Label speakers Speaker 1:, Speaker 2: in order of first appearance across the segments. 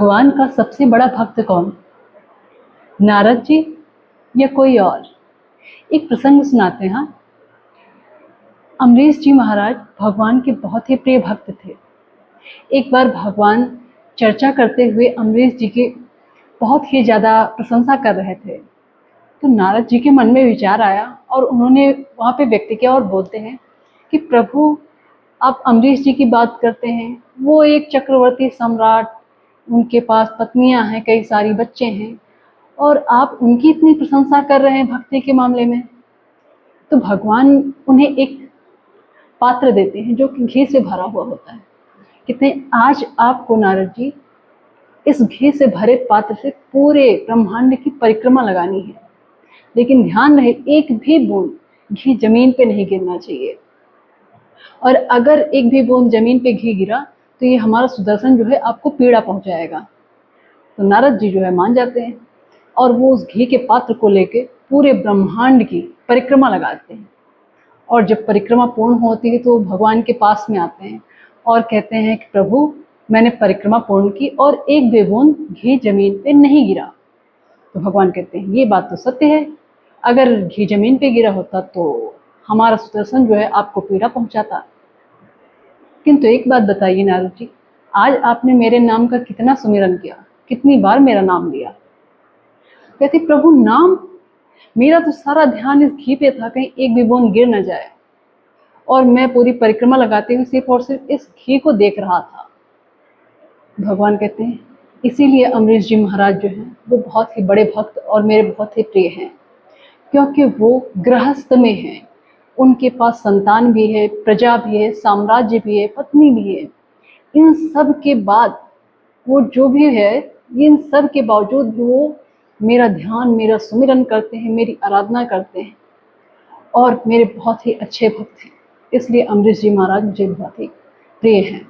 Speaker 1: भगवान का सबसे बड़ा भक्त कौन, नारद जी या कोई और? एक प्रसंग सुनाते हैं। अम्बरीश जी महाराज भगवान के बहुत ही प्रिय भक्त थे। एक बार भगवान चर्चा करते हुए अम्बरीश जी की बहुत ही ज़्यादा प्रशंसा कर रहे थे, तो नारद जी के मन में विचार आया और उन्होंने वहाँ पे व्यक्त किया और बोलते हैं कि प्रभु, आप अम्बरीश जी की बात करते हैं, वो एक चक्रवर्ती सम्राट, उनके पास पत्नियां हैं, कई सारी बच्चे हैं, और आप उनकी इतनी प्रशंसा कर रहे हैं भक्ति के मामले में। तो भगवान उन्हें एक पात्र देते हैं जो कि घी से भरा हुआ होता है। कहते हैं आज आपको नारद जी इस घी से भरे पात्र से पूरे ब्रह्मांड की परिक्रमा लगानी है, लेकिन ध्यान रहे एक भी बूंद घी जमीन पे नहीं गिरना चाहिए, और अगर एक भी बूंद जमीन पे घी गिरा तो ये हमारा सुदर्शन जो है आपको पीड़ा पहुंचाएगा। तो नारद जी जो है मान जाते हैं और वो उस घी के पात्र को लेके पूरे ब्रह्मांड की परिक्रमा लगाते हैं। और जब परिक्रमा पूर्ण होती है तो भगवान के पास में आते हैं और कहते हैं कि प्रभु, मैंने परिक्रमा पूर्ण की और एक भी बूंद घी जमीन पे नहीं गिरा। तो भगवान कहते हैं ये बात तो सत्य है, अगर घी जमीन पे गिरा होता तो हमारा सुदर्शन जो है आपको पीड़ा पहुंचाता। किंतु एक बात बताइए नारद जी, आज आपने मेरे नाम का कितना सुमिरन किया, कितनी बार मेरा नाम लिया? कहते प्रभु, नाम, मेरा तो सारा ध्यान इस घी पे था कहीं एक भी बूंद गिर न जाए, और मैं पूरी परिक्रमा लगाते हुए सिर्फ और सिर्फ इस घी को देख रहा था। भगवान कहते हैं इसीलिए अम्बरीश जी महाराज जो हैं वो बहुत ही बड़े भक्त और मेरे बहुत ही प्रिय हैं, क्योंकि वो गृहस्थ में हैं, उनके पास संतान भी है, प्रजा भी है, साम्राज्य भी है, पत्नी भी है। इन सब के बाद वो जो भी है, इन सब के बावजूद भी वो मेरा ध्यान, मेरा सुमिरन करते हैं, मेरी आराधना करते हैं और मेरे बहुत ही अच्छे भक्त हैं। इसलिए अम्बरीश जी महाराज मुझे बहुत ही प्रिय हैं।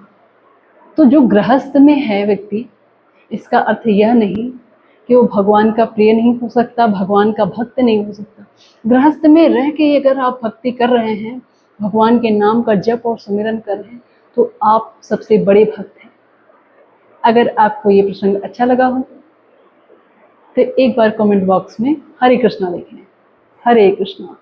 Speaker 1: तो जो गृहस्थ में है व्यक्ति, इसका अर्थ यह नहीं कि वो भगवान का प्रिय नहीं हो सकता, भगवान का भक्त नहीं हो सकता। गृहस्थ में रह के अगर आप भक्ति कर रहे हैं, भगवान के नाम का जप और सुमिरन कर रहे हैं, तो आप सबसे बड़े भक्त हैं। अगर आपको ये प्रसंग अच्छा लगा हो तो एक बार कमेंट बॉक्स में हरे कृष्णा लिखें। हरे कृष्णा।